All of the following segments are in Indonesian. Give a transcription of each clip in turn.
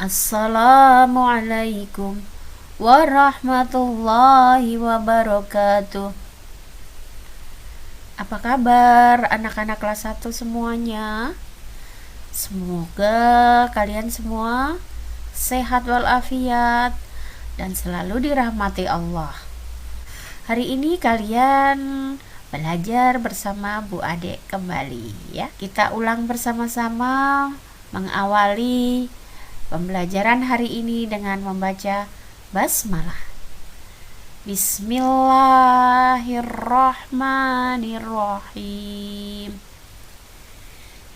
Assalamualaikum warahmatullahi wabarakatuh. Apa kabar anak-anak kelas 1 semuanya? Semoga kalian semua sehat walafiat dan selalu dirahmati Allah. Hari ini kalian belajar bersama Bu Ade kembali ya. Kita ulang bersama-sama mengawali pembelajaran hari ini dengan membaca basmalah. Bismillahirrahmanirrahim.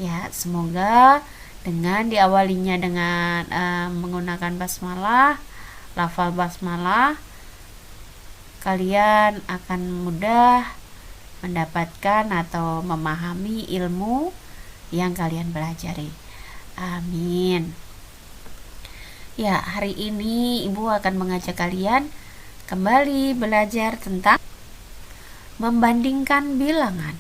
Ya, semoga dengan diawalinya dengan menggunakan basmalah, lafal basmalah, kalian akan mudah mendapatkan atau memahami ilmu yang kalian pelajari. Amin. Ya, hari ini Ibu akan mengajak kalian kembali belajar tentang membandingkan bilangan.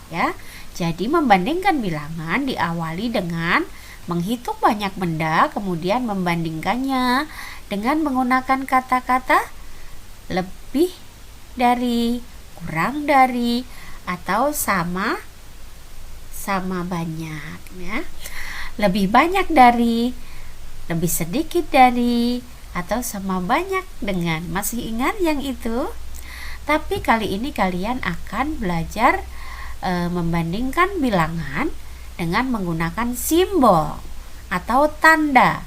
Ya, jadi membandingkan bilangan diawali dengan menghitung banyak benda, kemudian membandingkannya dengan menggunakan kata-kata lebih dari, kurang dari, atau sama banyak. Ya, lebih banyak dari, lebih sedikit dari, atau sama banyak dengan. Masih ingat yang itu? Tapi kali ini kalian akan belajar membandingkan bilangan dengan menggunakan simbol atau tanda.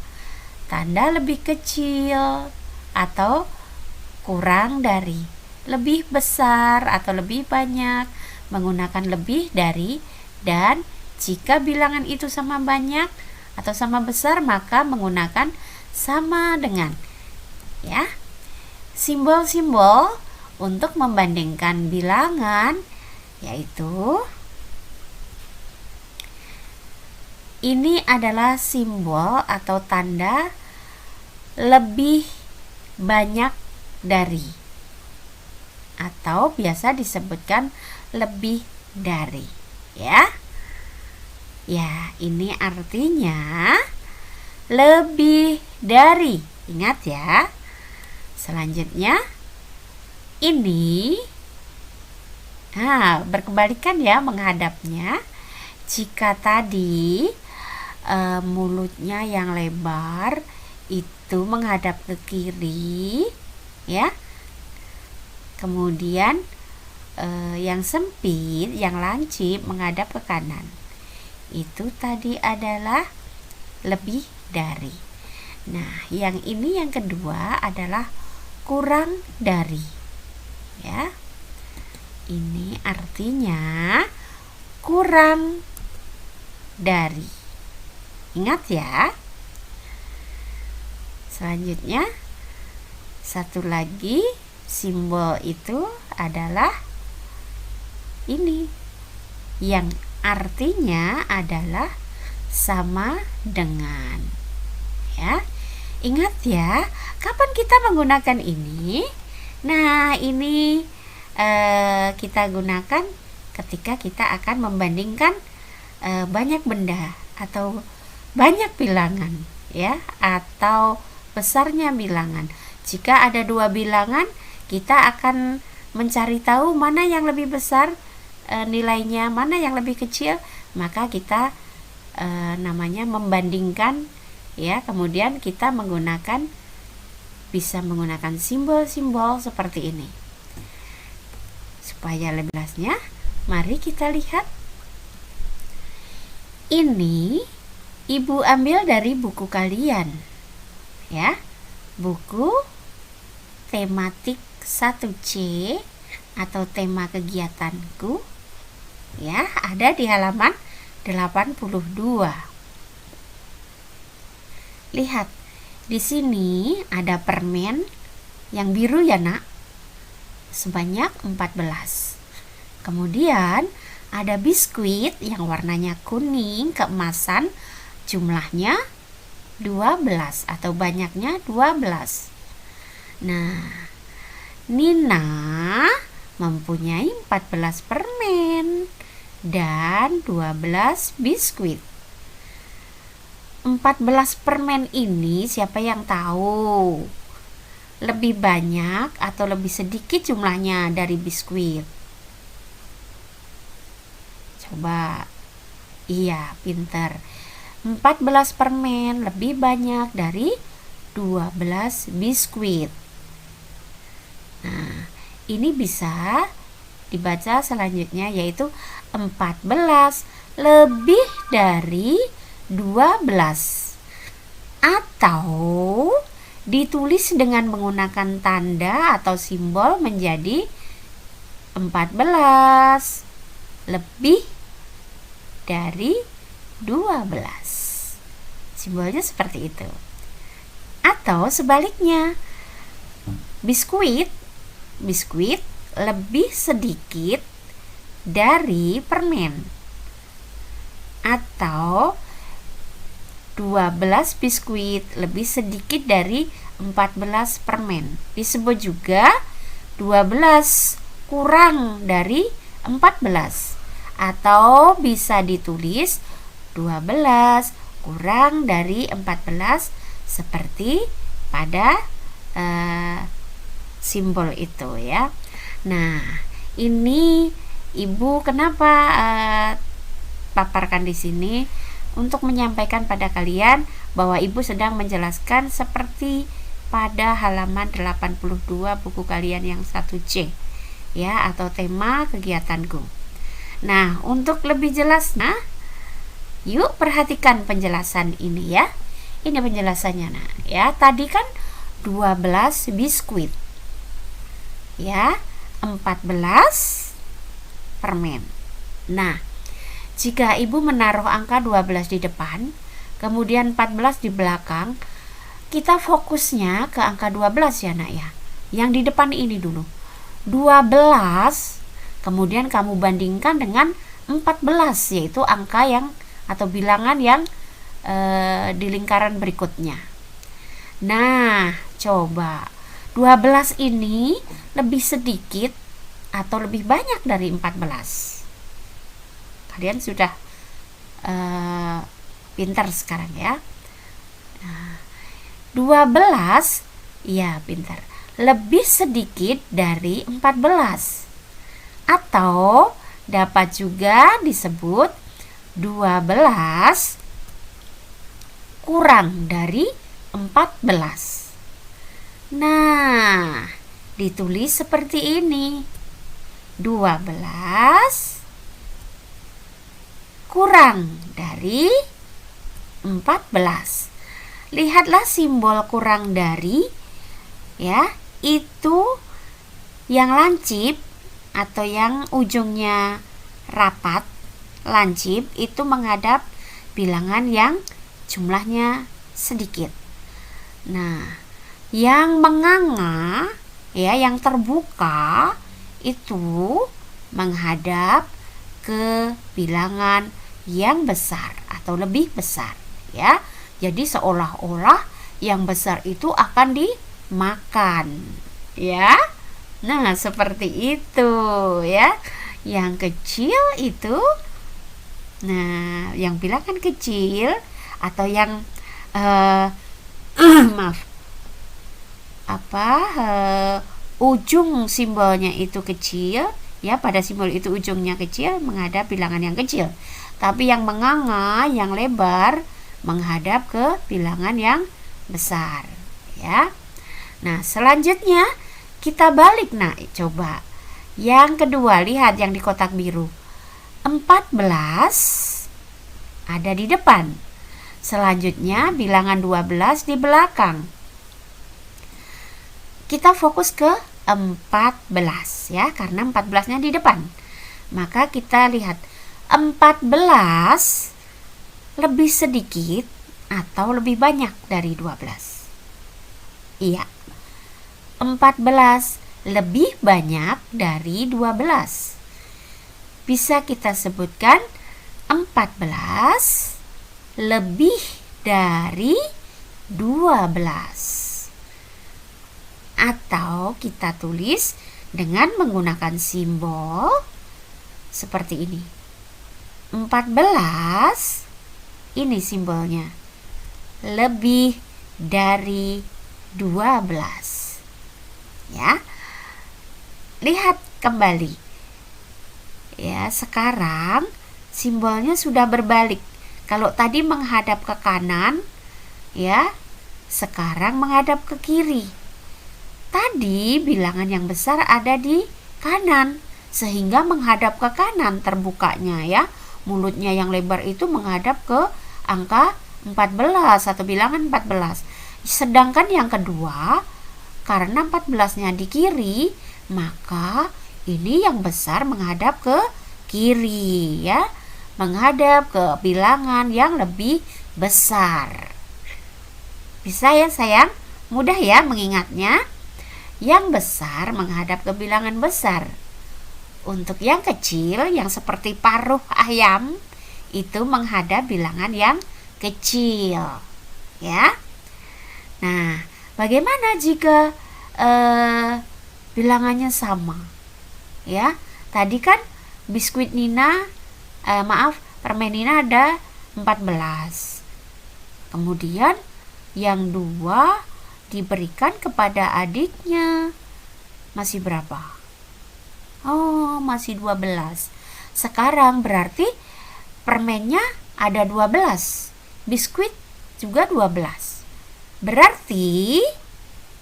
Tanda lebih kecil atau kurang dari, lebih besar atau lebih banyak, menggunakan lebih dari, dan jika bilangan itu sama banyak atau sama besar maka menggunakan sama dengan. Ya, simbol-simbol untuk membandingkan bilangan yaitu ini adalah simbol atau tanda lebih banyak dari, atau biasa disebutkan lebih dari. Ya, ini artinya lebih dari. Ingat ya. Selanjutnya ini berkebalikan ya menghadapnya. Jika tadi mulutnya yang lebar itu menghadap ke kiri ya. Kemudian yang sempit, yang lancip menghadap ke kanan. Itu tadi adalah lebih dari. Nah, yang ini yang kedua adalah kurang dari. Ya. Ini artinya kurang dari. Ingat ya. Selanjutnya satu lagi simbol itu adalah ini yang artinya adalah sama dengan. Ya, ingat ya, kapan kita menggunakan ini? Nah, ini kita gunakan ketika kita akan membandingkan banyak benda atau banyak bilangan, ya, atau besarnya bilangan. Jika ada 2 bilangan, kita akan mencari tahu mana yang lebih besar nilainya, mana yang lebih kecil, maka kita namanya membandingkan ya. Kemudian kita bisa menggunakan simbol-simbol seperti ini. Supaya lebih jelasnya, mari kita lihat. Ini Ibu ambil dari buku kalian, ya. Buku tematik 1C atau tema kegiatanku, ya, ada di halaman 82. Lihat, di sini ada permen yang biru ya, Nak, sebanyak 14. Kemudian ada biskuit yang warnanya kuning keemasan, jumlahnya 12 atau banyaknya 12. Nah, Nina mempunyai 14 permen dan 12 biskuit. 14 permen ini siapa yang tahu? Lebih banyak atau lebih sedikit jumlahnya dari biskuit? Coba. Iya, pinter. 14 permen lebih banyak dari 12 biskuit. Nah, ini bisa dibaca selanjutnya, yaitu 14 lebih dari 12. Atau ditulis dengan menggunakan tanda atau simbol menjadi 14 lebih dari 12. Simbolnya seperti itu. Atau sebaliknya, biskuit lebih sedikit dari permen. Atau 12 biskuit lebih sedikit dari 14 permen. Disebut juga 12 kurang dari 14. Atau bisa ditulis 12 kurang dari 14 seperti pada simbol itu, ya. Nah, ini Ibu kenapa paparkan di sini untuk menyampaikan pada kalian bahwa Ibu sedang menjelaskan seperti pada halaman 82 buku kalian yang 1C, ya, atau tema kegiatanku. Nah, untuk lebih jelasnya, yuk perhatikan penjelasan ini, ya. Ini penjelasannya, nah, ya. Tadi kan 12 biskuit, ya, 14 permen. Nah, jika Ibu menaruh angka 12 di depan, kemudian 14 di belakang, kita fokusnya ke angka 12 ya, Nak, ya. Yang di depan ini dulu. 12, kemudian kamu bandingkan dengan 14, yaitu angka yang atau bilangan yang di lingkaran berikutnya. Nah, coba 12 ini lebih sedikit atau lebih banyak dari 14? Kalian sudah pintar sekarang, ya. Nah, 12, ya, pintar, lebih sedikit dari 14. Atau dapat juga disebut 12 kurang dari 14. Nah, ditulis seperti ini. 12 kurang dari 14. Lihatlah simbol kurang dari, ya, itu yang lancip atau yang ujungnya rapat, lancip, itu menghadap bilangan yang jumlahnya sedikit. Nah, yang menganga, ya, yang terbuka itu menghadap ke bilangan yang besar atau lebih besar, ya. Jadi seolah-olah yang besar itu akan dimakan, ya. Nah, seperti itu, ya. Yang kecil itu, nah, yang bilangan kecil atau yang maaf, ujung simbolnya itu kecil, ya, pada simbol itu ujungnya kecil menghadap bilangan yang kecil. Tapi yang menganga, yang lebar, menghadap ke bilangan yang besar, ya. Nah, selanjutnya kita balik, nak. Coba. Yang kedua, lihat yang di kotak biru. 14 ada di depan. Selanjutnya bilangan 12 di belakang. Kita fokus ke 14 ya, karena 14-nya di depan. Maka kita lihat 14 lebih sedikit atau lebih banyak dari 12. Iya. 14 lebih banyak dari 12. Bisa kita sebutkan 14 lebih dari 12. Atau kita tulis dengan menggunakan simbol seperti ini. 14, ini simbolnya, lebih dari 12. Ya. Lihat kembali. Ya, sekarang simbolnya sudah berbalik. Kalau tadi menghadap ke kanan, ya, sekarang menghadap ke kiri. Tadi bilangan yang besar ada di kanan, sehingga menghadap ke kanan terbukanya, ya. Mulutnya yang lebar itu menghadap ke angka 14 atau bilangan 14. Sedangkan yang kedua, karena 14-nya di kiri, maka ini yang besar menghadap ke kiri, ya. Menghadap ke bilangan yang lebih besar. Bisa ya sayang? Mudah ya mengingatnya. Yang besar menghadap ke bilangan besar. Untuk yang kecil, yang seperti paruh ayam, itu menghadap bilangan yang kecil, ya. Nah, bagaimana jika bilangannya sama? Ya, tadi kan biskuit Nina, permen Nina ada 14. Kemudian yang 2 diberikan kepada adiknya. Masih berapa? Oh, masih 12. Sekarang berarti permennya ada 12. Biskuit juga 12. Berarti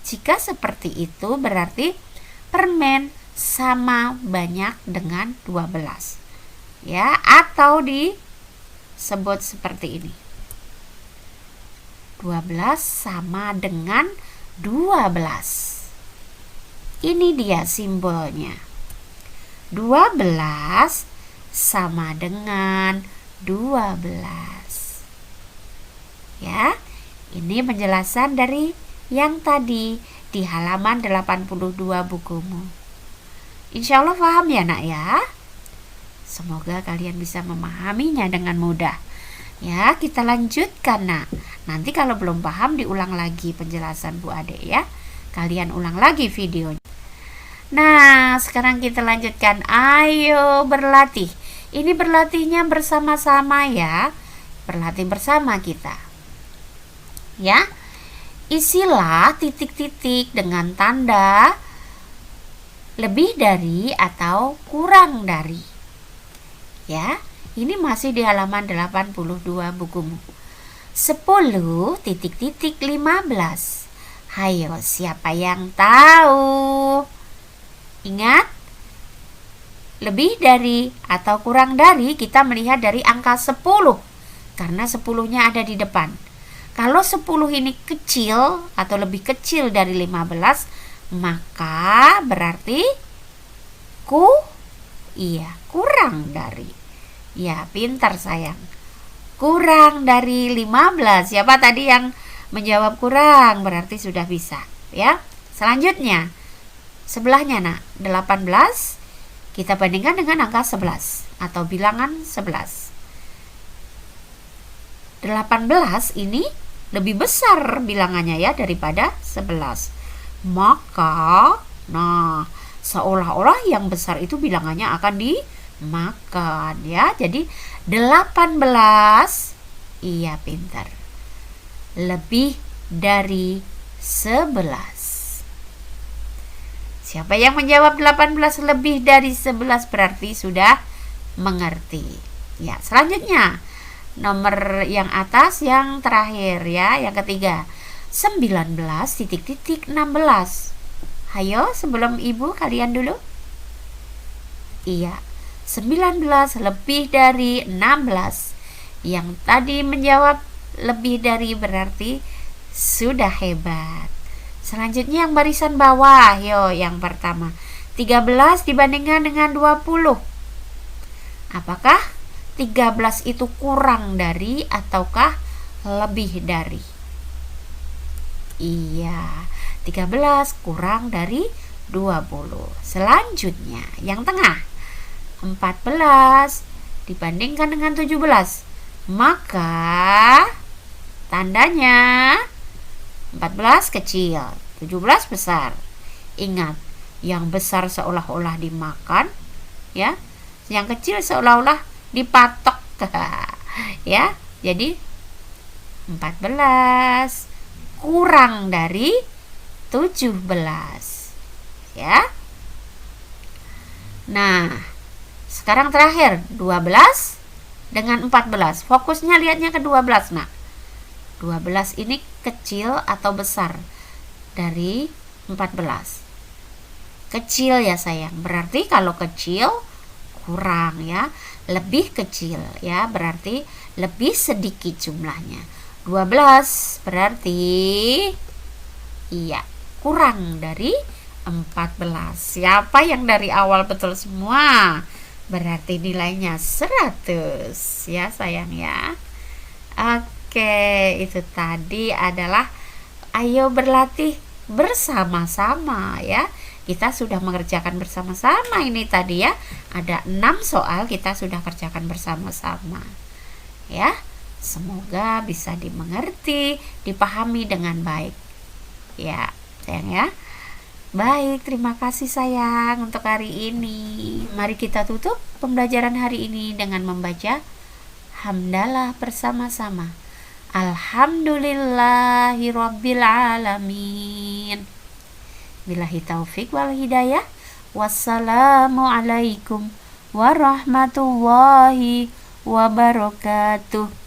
jika seperti itu berarti permen sama banyak dengan 12. Ya, atau disebut seperti ini. 12 sama dengan 12. Ini dia simbolnya. 12 sama dengan 12. Ya, ini penjelasan dari yang tadi di halaman 82 bukumu. Insya Allah paham ya nak ya. Semoga kalian bisa memahaminya dengan mudah. Ya, kita lanjutkan nak. Nanti kalau belum paham diulang lagi penjelasan Bu Ade ya. Kalian ulang lagi videonya. Nah, sekarang kita lanjutkan. Ayo berlatih. Ini berlatihnya bersama-sama ya. Berlatih bersama kita. Ya. Isilah titik-titik dengan tanda lebih dari atau kurang dari. Ya, ini masih di halaman 82 bukumu. 10 titik-titik 15. Hayo, siapa yang tahu? Ingat, lebih dari atau kurang dari kita melihat dari angka 10. Karena 10-nya ada di depan. Kalau 10 ini kecil atau lebih kecil dari 15, maka berarti kurang dari. Ya, pintar sayang. Kurang dari 15. Siapa tadi yang menjawab kurang? Berarti sudah bisa, ya. Selanjutnya, sebelahnya nak, 18 kita bandingkan dengan angka 11 atau bilangan 11. 18 ini lebih besar bilangannya ya daripada 11. Maka, seolah-olah yang besar itu bilangannya akan dimakan ya. Jadi 18, iya pintar, lebih dari 11. Siapa yang menjawab 18 lebih dari 11 berarti sudah mengerti. Ya, selanjutnya nomor yang atas yang terakhir ya, yang ketiga. 19 titik-titik 16. Hayo, sebelum ibu kalian dulu. Iya, 19 lebih dari 16. Yang tadi menjawab lebih dari berarti sudah hebat. Selanjutnya yang barisan bawah, yo yang pertama. 13 dibandingkan dengan 20. Apakah 13 itu kurang dari ataukah lebih dari? Iya, 13 kurang dari 20. Selanjutnya, yang tengah. 14 dibandingkan dengan 17. Maka tandanya 14 kecil, 17 besar. Ingat, yang besar seolah-olah dimakan, ya. Yang kecil seolah-olah dipatok. Ya, jadi 14 kurang dari 17. Ya. Nah, sekarang terakhir 12 dengan 14. Fokusnya lihatnya ke 12. Nah, 12 ini kecil atau besar dari 14? Kecil ya sayang. Berarti kalau kecil kurang ya, lebih kecil ya, berarti lebih sedikit jumlahnya. 12 berarti iya, kurang dari 14. Siapa yang dari awal betul semua? Berarti nilainya 100 ya sayang ya. Oke, itu tadi adalah ayo berlatih bersama-sama ya. Kita sudah mengerjakan bersama-sama ini tadi ya. Ada 6 soal kita sudah kerjakan bersama-sama. Ya, semoga bisa dimengerti, dipahami dengan baik. Ya, sayang ya. Baik, terima kasih sayang untuk hari ini. Mari kita tutup pembelajaran hari ini dengan membaca hamdalah bersama-sama. Alhamdulillahirabbil alamin. Billahi taufik wal hidayah. Wassalamualaikum warahmatullahi wabarakatuh.